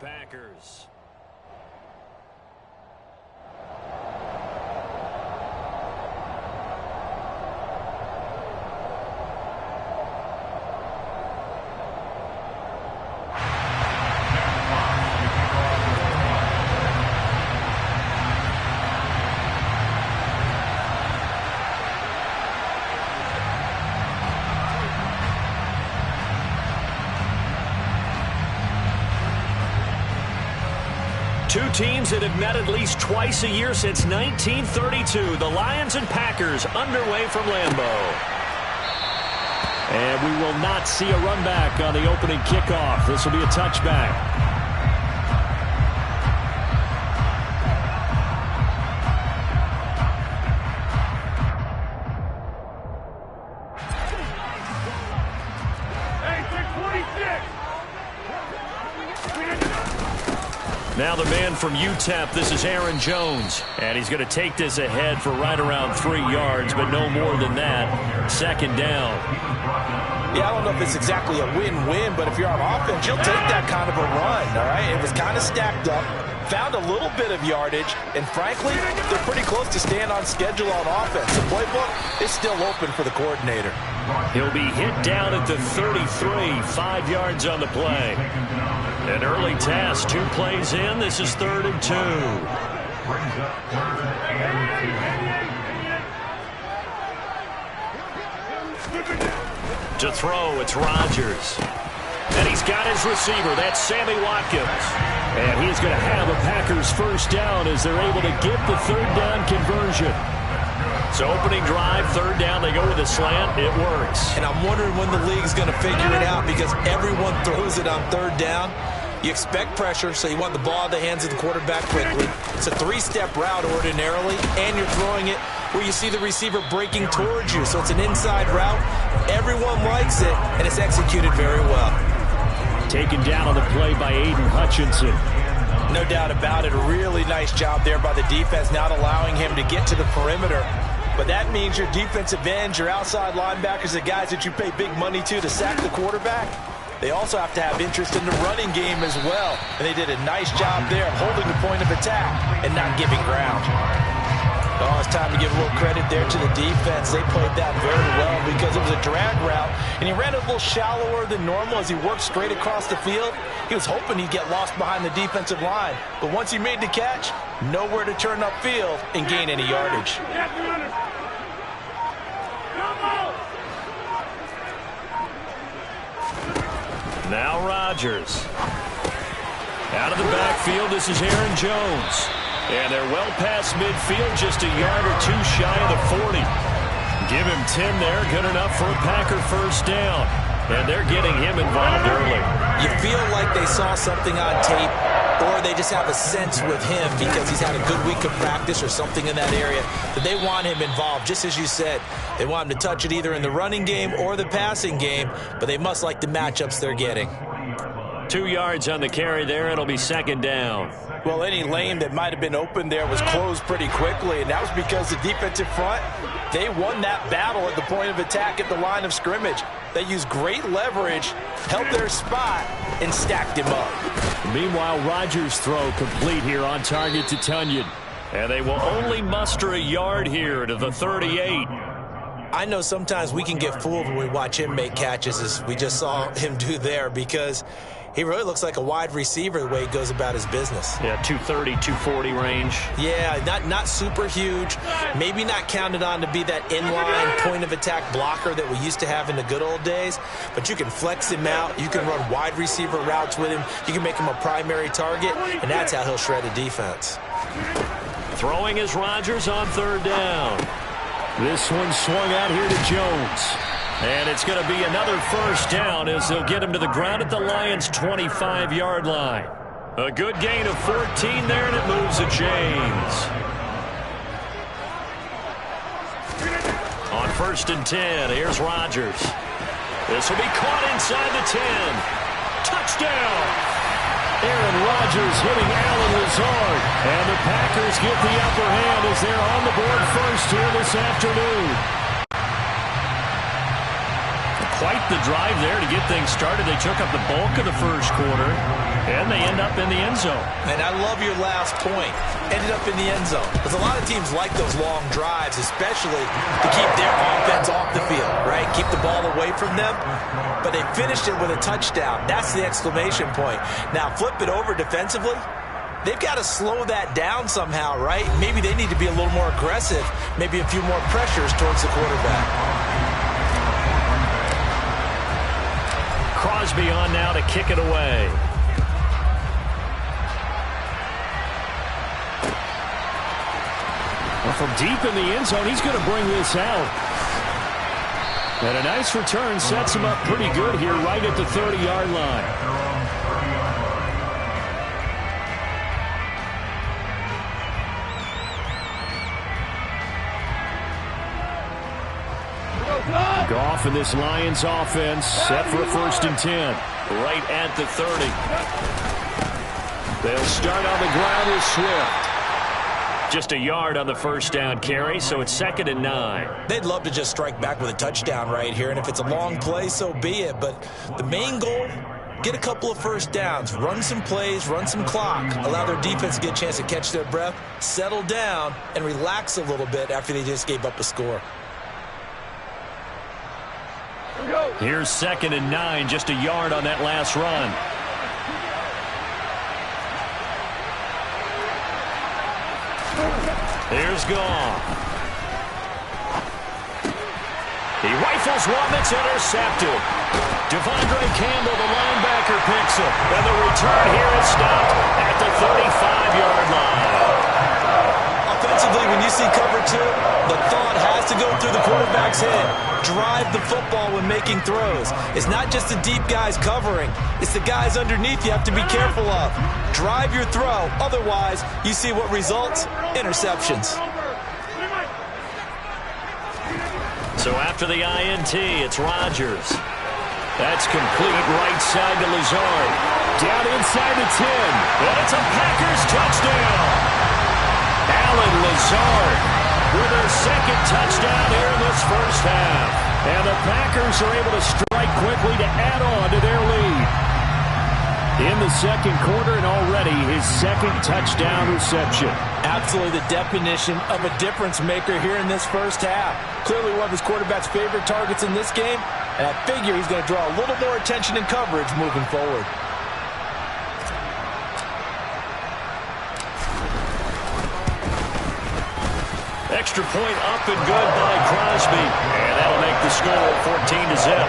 Bay Packers. Two teams that have met at least twice a year since 1932. The Lions and Packers underway from Lambeau. And we will not see a run back on the opening kickoff. This will be a touchback. Now the man from UTEP, this is Aaron Jones. And he's going to take this ahead for right around 3 yards, but no more than that. Second down. Yeah, I don't know if it's exactly a win-win, but if you're on offense, you'll take that kind of a run, all right? It was kind of stacked up, found a little bit of yardage, and frankly, they're pretty close to staying on schedule on offense. The playbook is still open for the coordinator. He'll be hit down at the 33, 5 yards on the play. An early task, 2 plays in. This is 3rd and 2. To throw, it's Rodgers. And he's got his receiver. That's Sammy Watkins. And he's going to have a Packers first down as they're able to get the 3rd down conversion. So opening drive, 3rd down, they go with a slant. It works. And I'm wondering when the league's going to figure it out because everyone throws it on 3rd down. You expect pressure, so you want the ball in the hands of the quarterback quickly. It's a 3-step route ordinarily, and you're throwing it where you see the receiver breaking towards you. So it's an inside route. Everyone likes it, and it's executed very well. Taken down on the play by Aiden Hutchinson. No doubt about it. A really nice job there by the defense, not allowing him to get to the perimeter. But that means your defensive ends, your outside linebackers, the guys that you pay big money to sack the quarterback, they also have to have interest in the running game as well. And they did a nice job there of holding the point of attack and not giving ground. Oh, it's time to give a little credit there to the defense. They played that very well because it was a drag route, and he ran a little shallower than normal as he worked straight across the field. He was hoping he'd get lost behind the defensive line, but once he made the catch, nowhere to turn upfield and gain any yardage. Now Rodgers. Out of the backfield, this is Aaron Jones. And they're well past midfield, just a yard or 2 shy of the 40. Give him 10 there, good enough for a Packer first down. And they're getting him involved early. You feel like they saw something on tape, or they just have a sense with him because he's had a good week of practice or something in that area that they want him involved. Just as you said, they want him to touch it either in the running game or the passing game, but they must like the matchups they're getting. 2 yards on the carry there. It'll be second down. Well, any lane that might have been open there was closed pretty quickly, and that was because the defensive front, they won that battle at the point of attack at the line of scrimmage. They used great leverage, held their spot, and stacked him up. Meanwhile, Rodgers' throw complete here on target to Tunyon. And they will only muster a yard here to the 38. I know sometimes we can get fooled when we watch him make catches, as we just saw him do there, because he really looks like a wide receiver the way he goes about his business. Yeah, 230, 240 range. Yeah, not super huge. Maybe not counted on to be that inline point-of-attack blocker that we used to have in the good old days. But you can flex him out. You can run wide receiver routes with him. You can make him a primary target, and that's how he'll shred a defense. Throwing is Rodgers on 3rd down. This one swung out here to Jones. And it's going to be another first down as they'll get him to the ground at the Lions' 25-yard line. A good gain of 14 there, and it moves the chains. On 1st and 10, here's Rodgers. This will be caught inside the 10. Touchdown! Aaron Rodgers hitting Allen Lazard. And the Packers get the upper hand as they're on the board first here this afternoon. quite the drive there to get things started. They took up the bulk of the first quarter, and they end up in the end zone. And I love your last point. Ended up in the end zone. Because a lot of teams like those long drives, especially to keep their offense off the field, right? Keep the ball away from them. But they finished it with a touchdown. That's the exclamation point. Now, flip it over defensively. They've got to slow that down somehow, right? Maybe they need to be a little more aggressive. Maybe a few more pressures towards the quarterback. Crosby on now to kick it away. Well, from deep in the end zone, he's going to bring this out. And a nice return sets him up pretty good here right at the 30-yard line. Goff and this Lions offense set for a 1st and 10. Right at the 30. They'll start on the ground with Swift. Just a yard on the first down carry, so it's 2nd and 9. They'd love to just strike back with a touchdown right here, and if it's a long play, so be it. But the main goal, get a couple of first downs, run some plays, run some clock, allow their defense to get a chance to catch their breath, settle down, and relax a little bit after they just gave up a score. Here's 2nd and 9, just a yard on that last run. Here's Goff. He rifles one that's intercepted. Devondre Campbell, the linebacker, picks him. And the return here is stopped at the 35-yard line. Offensively, when you see cover 2, the thought has to go through the quarterback's head. Drive the football when making throws. It's not just the deep guys covering. It's the guys underneath you have to be careful of. Drive your throw. Otherwise, you see what results? Interceptions. So after the INT, it's Rodgers. That's complete right side to Lazard. Down inside the 10. And it's a Packers touchdown. Allen Lazard with their 2nd touchdown here in this first half. And the Packers are able to strike quickly to add on to their lead. In the second quarter, and already his 2nd touchdown reception. Absolutely the definition of a difference maker here in this first half. Clearly one of his quarterback's favorite targets in this game, and I figure he's going to draw a little more attention and coverage moving forward. Extra point up and good by Crosby. And that'll make the score 14-0.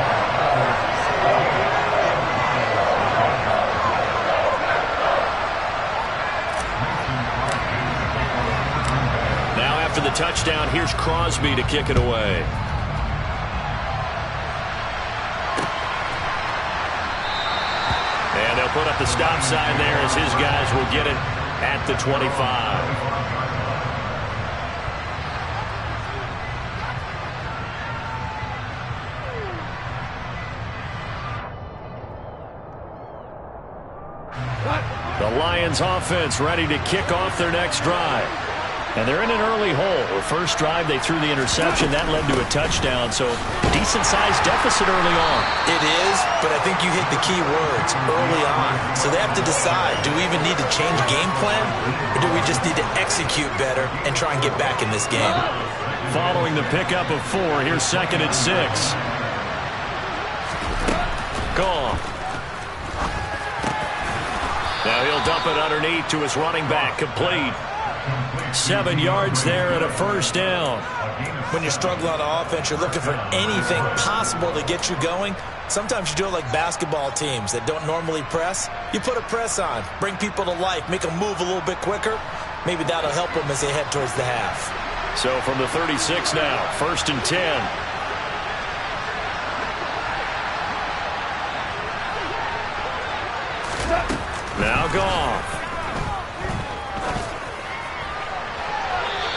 Now after the touchdown, here's Crosby to kick it away. And they'll put up the stop sign there as his guys will get it at the 25. The Lions offense ready to kick off their next drive. And they're in an early hole. The first drive, they threw the interception. That led to a touchdown, so decent-sized deficit early on. It is, but I think you hit the key words, early on. So they have to decide, do we even need to change game plan, or do we just need to execute better and try and get back in this game? Following the pickup of 4, here's 2nd and 6. Goff. Now he'll dump it underneath to his running back, complete. 7 yards there and a first down. When you're struggling on offense, you're looking for anything possible to get you going. Sometimes you do it like basketball teams that don't normally press. You put a press on, bring people to life, make them move a little bit quicker. Maybe that'll help them as they head towards the half. So from the 36 now, 1st and 10. Now Goff.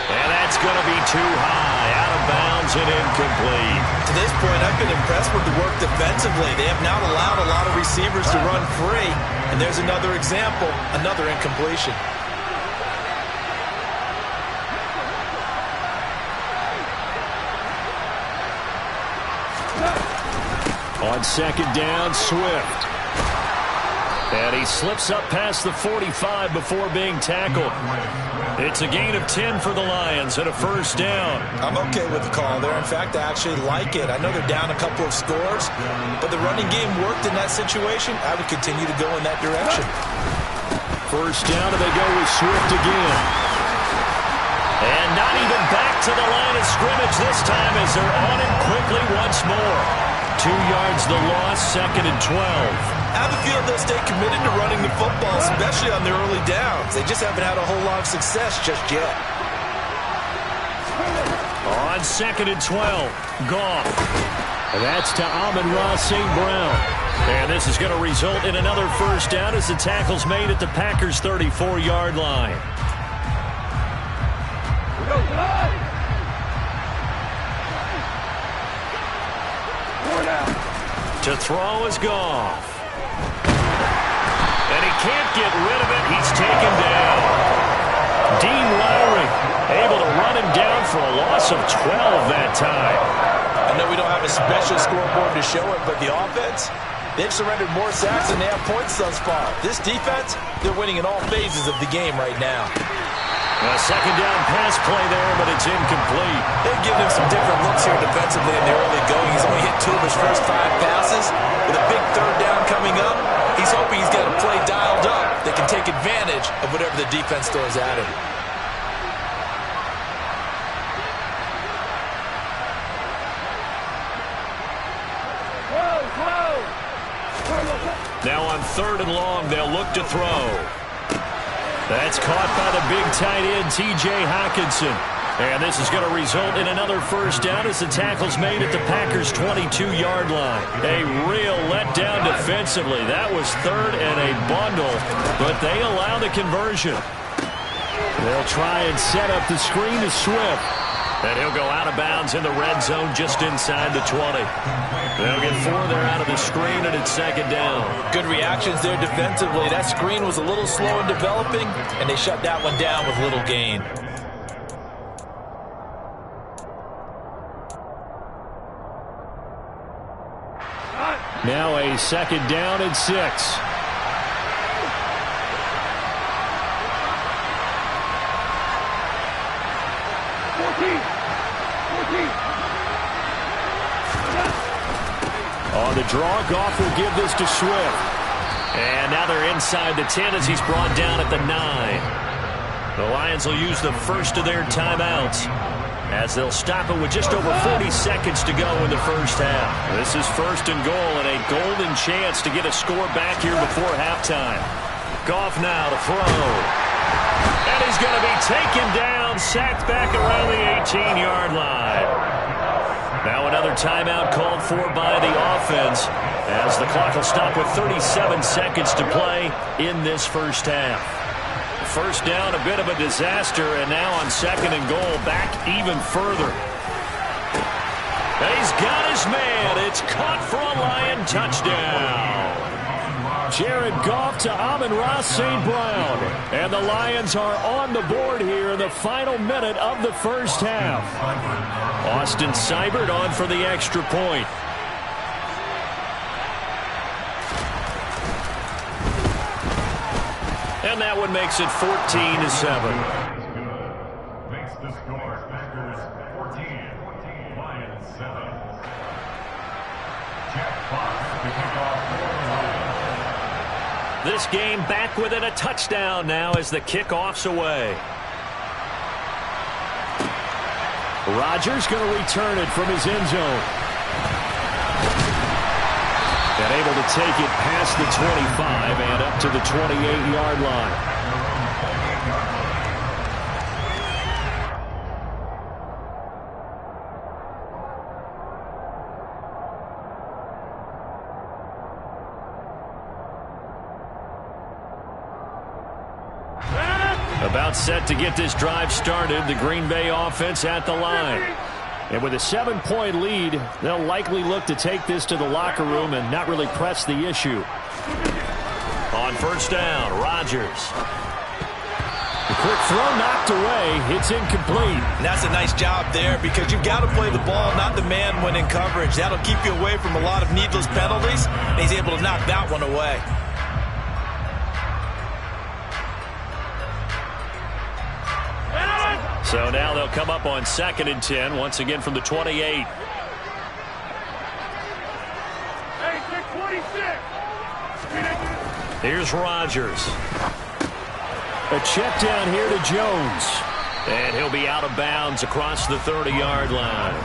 And that's going to be too high. Out of bounds and incomplete. To this point, I've been impressed with the work defensively. They have not allowed a lot of receivers to run free. And there's another example, another incompletion. On second down, Swift. And he slips up past the 45 before being tackled. It's a gain of 10 for the Lions and a first down. I'm okay with the call there. In fact, I actually like it. I know they're down a couple of scores, but the running game worked in that situation. I would continue to go in that direction. First down, and they go with Swift again. And not even back to the line of scrimmage this time as they're on it quickly once more. 2 yards the loss, second and 12. I have a feeling they'll stay committed to running the football, especially on their early downs. They just haven't had a whole lot of success just yet. On second and 12, Goff. And that's to Amon-Ra St. Brown. And this is going to result in another first down as the tackle's made at the Packers' 34-yard line. To throw is Goff. And he can't get rid of it. He's taken down. Dean Lowry able to run him down for a loss of 12 that time. I know we don't have a special scoreboard to show it, but the offense, they've surrendered more sacks than they have points thus far. This defense, they're winning in all phases of the game right now. A second down pass play there, but it's incomplete. They've given him some different looks here defensively in the early going. He's only hit 2 of his first 5 passes. With a big third down coming up, he's hoping he's got a play dialed up that can take advantage of whatever the defense throws at him. Now on third and long, they'll look to throw. That's caught by the big tight end, T.J. Hockenson. And this is going to result in another first down as the tackle's made at the Packers' 22-yard line. A real letdown defensively. That was third and a bundle, but they allow the conversion. They'll try and set up the screen to Swift. And he'll go out of bounds in the red zone just inside the 20. They'll get 4 there out of the screen, and it's second down. Good reactions there defensively. That screen was a little slow in developing, and they shut that one down with little gain. Now a second down and 6. On the draw, Goff will give this to Swift. And now they're inside the 10 as he's brought down at the 9. The Lions will use the first of their timeouts as they'll stop it with just over 40 seconds to go in the first half. This is first and goal and a golden chance to get a score back here before halftime. Goff now to throw. And he's going to be taken down, sacked back around the 18-yard line. Now another timeout called for by the offense as the clock will stop with 37 seconds to play in this first half. First down, a bit of a disaster, and now on second and goal, back even further. And he's got his man. It's caught for a Lion touchdown. Jared Goff to Amon-Ra St. Brown. And the Lions are on the board here in the final minute of the first half. Austin Seibert on for the extra point. And that one makes it 14-7. Makes the score Packers 14, Lions 7. Jack Fox to kick off for the Lions. This game back within a touchdown now as the kickoff's away. Rodgers going to return it from his end zone. And able to take it past the 25 and up to the 28-yard line. About set to get this drive started, the Green Bay offense at the line. And with a 7-point lead, they'll likely look to take this to the locker room and not really press the issue. On first down, Rodgers. quick throw knocked away. It's incomplete. And that's a nice job there because you've got to play the ball, not the man when in coverage. That'll keep you away from a lot of needless penalties, and he's able to knock that one away. So now they'll come up on 2nd and 10, once again from the 28. Here's Rodgers. A check down here to Jones. And he'll be out of bounds across the 30-yard line.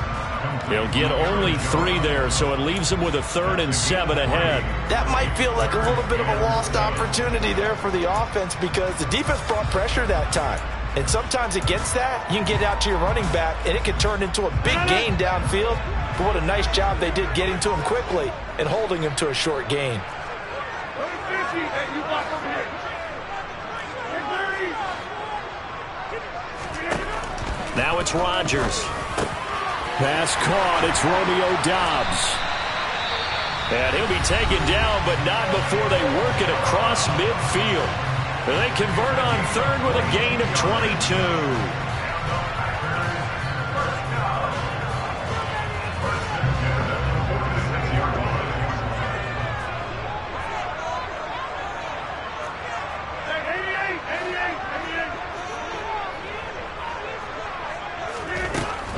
He'll get only 3 there, so it leaves him with a 3rd and 7 ahead. That might feel like a little bit of a lost opportunity there for the offense because the defense brought pressure that time. And sometimes against that, you can get out to your running back, and it can turn into a big gain downfield. But what a nice job they did getting to him quickly and holding him to a short gain. Now it's Rodgers. Pass caught. It's Romeo Doubs. And he'll be taken down, but not before they work it across midfield. They convert on 3rd with a gain of 22.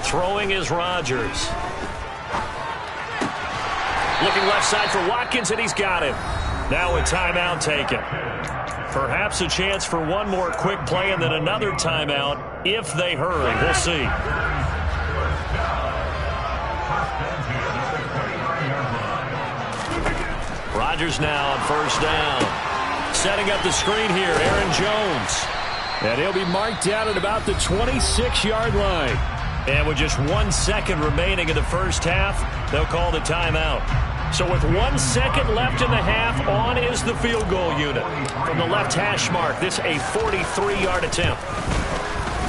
Throwing is Rodgers. Looking left side for Watkins, and he's got him. Now a timeout taken. Perhaps a chance for one more quick play and then another timeout if they hurry. We'll see. Rodgers now on 1st down. Setting up the screen here, Aaron Jones. And he'll be marked down at about the 26-yard line. And with just 1 second remaining in the first half, they'll call the timeout. So with 1 second left in the half, on is the field goal unit. From the left hash mark, this a 43-yard attempt.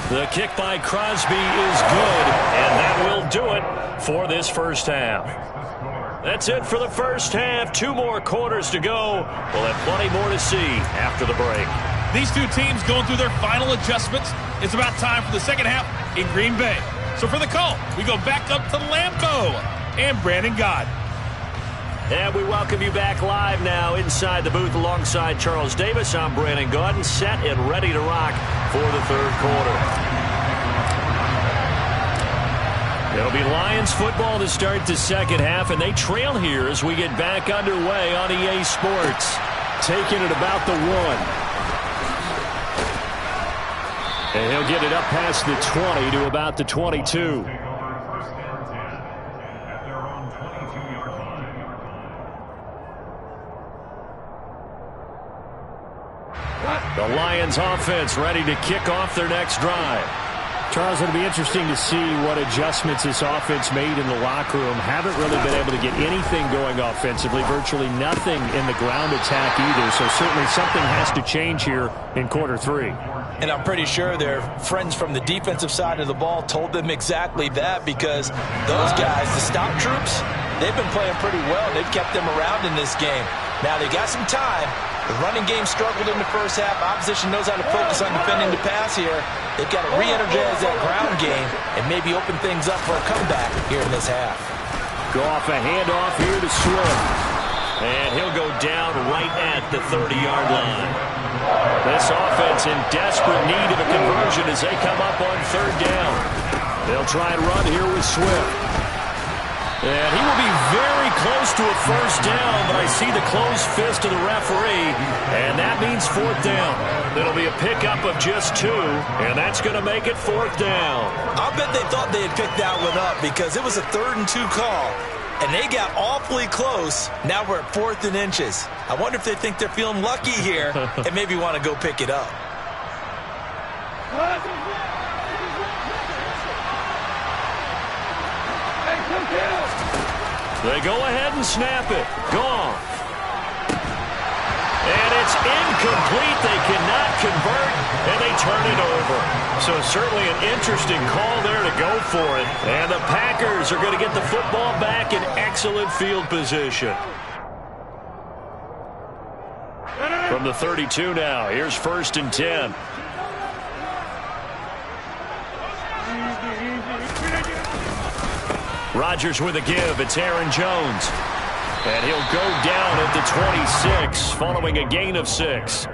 The kick by Crosby is good, and that will do it for this first half. That's it for the first half. 2 more quarters to go. We'll have plenty more to see after the break. These two teams going through their final adjustments. It's about time for the second half in Green Bay. So for the call, we go back up to Lambeau and Brandon Gaudin. And we welcome you back live now inside the booth alongside Charles Davis. I'm Brandon Gaudin, set and ready to rock for the 3rd quarter. It'll be Lions football to start the second half, and they trail here as we get back underway on EA Sports. Taking it about the 1. And he'll get it up past the 20 to about the 22. The Lions offense ready to kick off their next drive. Charles, it'll be interesting to see what adjustments this offense made in the locker room. Haven't really been able to get anything going offensively, virtually nothing in the ground attack either. So certainly something has to change here in quarter 3. And I'm pretty sure their friends from the defensive side of the ball told them exactly that because those guys, the stop troops, they've been playing pretty well. They've kept them around in this game. Now they got some time. The running game struggled in the first half. Opposition knows how to focus on defending the pass here. They've got to re-energize that ground game and maybe open things up for a comeback here in this half. Go off a handoff here to Swift. And he'll go down right at the 30-yard line. This offense in desperate need of a conversion as they come up on 3rd down. They'll try and run here with Swift. And he will be very close to a first down, but I see the closed fist of the referee, and that means 4th down. It'll be a pickup of just 2, and that's going to make it 4th down. I'll bet they thought they had picked that one up because it was a 3rd and 2 call, and they got awfully close. Now we're at 4th and inches. I wonder if they think they're feeling lucky here and maybe want to go pick it up. They go ahead and snap it. Gone. And it's incomplete. They cannot convert, and they turn it over. So certainly an interesting call there to go for it. And the Packers are going to get the football back in excellent field position. From the 32 now, here's 1st and 10. Rodgers with a give. It's Aaron Jones. And he'll go down at the 26 following a gain of 6.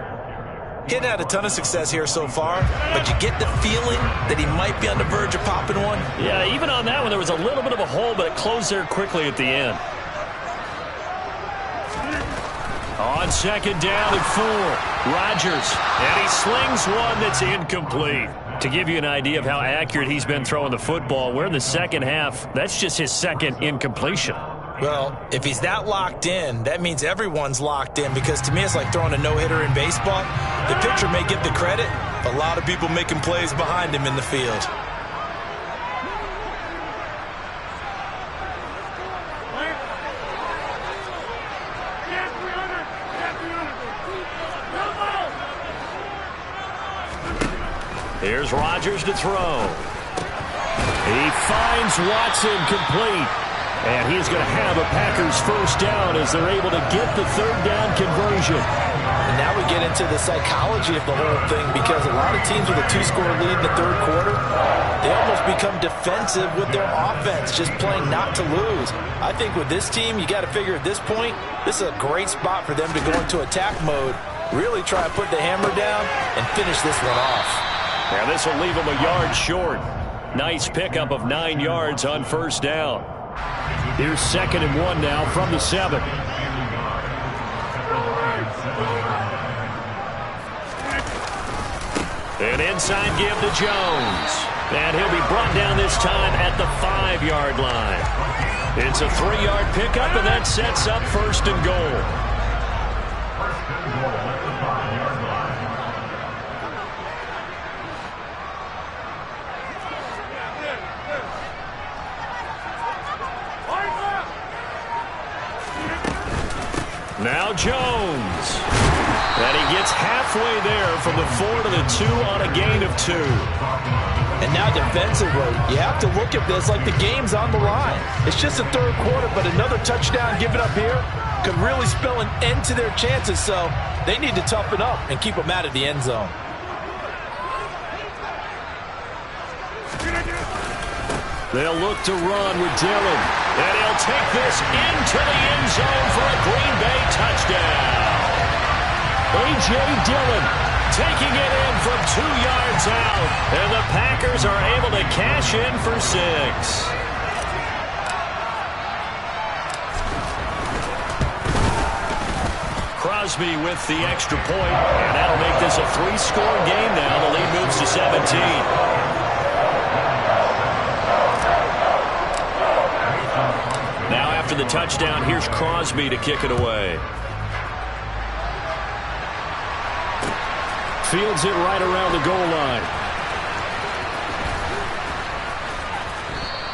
He hadn't had a ton of success here so far, but you get the feeling that he might be on the verge of popping one. Yeah, even on that one, there was a little bit of a hole, but it closed there quickly at the end. On second down at 4, Rodgers, and he slings one that's incomplete. To give you an idea of how accurate he's been throwing the football, we're in the second half. That's just his second incompletion. Well, if he's that locked in, that means everyone's locked in, because to me it's like throwing a no-hitter in baseball. The pitcher may get the credit, but a lot of people making plays behind him in the field. Here's Rodgers to throw. He finds Watson complete. And he's going to have a Packers first down as they're able to get the third down conversion. And now we get into the psychology of the whole thing, because a lot of teams with a 2-score lead in the third quarter, they almost become defensive with their offense, just playing not to lose. I think with this team, you got to figure at this point, this is a great spot for them to go into attack mode, really try to put the hammer down and finish this one off. Now this will leave them a yard short. Nice pickup of 9 yards on first down. Here's 2nd and 1 now from the 7. An inside give to Jones. And he'll be brought down this time at the 5-yard line. It's a 3-yard pickup, and that sets up 1st and goal. Now Jones. And he gets halfway there from the 4 to the 2 on a gain of 2. And now defensively, you have to look at this like the game's on the line. It's just the third quarter, but another touchdown given up here could really spell an end to their chances, so they need to toughen up and keep them out of the end zone. They'll look to run with Dillon. And he'll take this into the end zone for a Green Bay touchdown. A.J. Dillon taking it in from 2 yards out. And the Packers are able to cash in for 6. Crosby with the extra point. And that'll make this a 3-score game now. The lead moves to 17. Now after the touchdown, here's Crosby to kick it away. Fields it right around the goal line.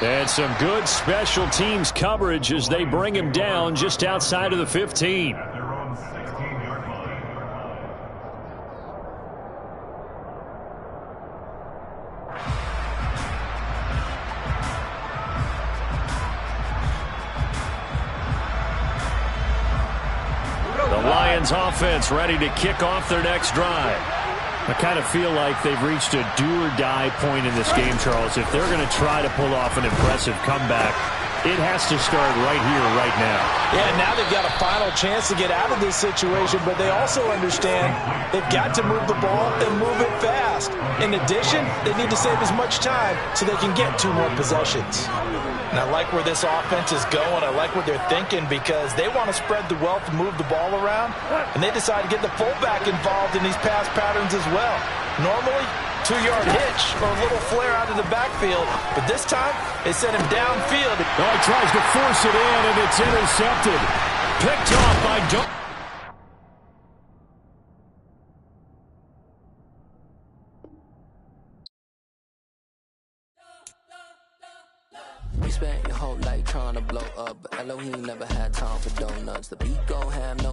And some good special teams coverage as they bring him down just outside of the 15. Offense ready to kick off their next drive. I kind of feel like they've reached a do-or-die point in this game, Charles. If they're going to try to pull off an impressive comeback, it has to start right here, right now. Yeah, now they've got a final chance to get out of this situation, but they also understand they've got to move the ball and move it fast. In addition, they need to save as much time so they can get 2 more possessions. And I like where this offense is going. I like what they're thinking, because they want to spread the wealth and move the ball around, and they decide to get the fullback involved in these pass patterns as well. Normally, 2-yard hitch or a little flare out of the backfield, but this time they sent him downfield. Oh, he tries to force it in, and it's intercepted. Picked off by Jones. You spent your whole life trying to blow up, but Elohim never had time for donuts. The beat gon' have no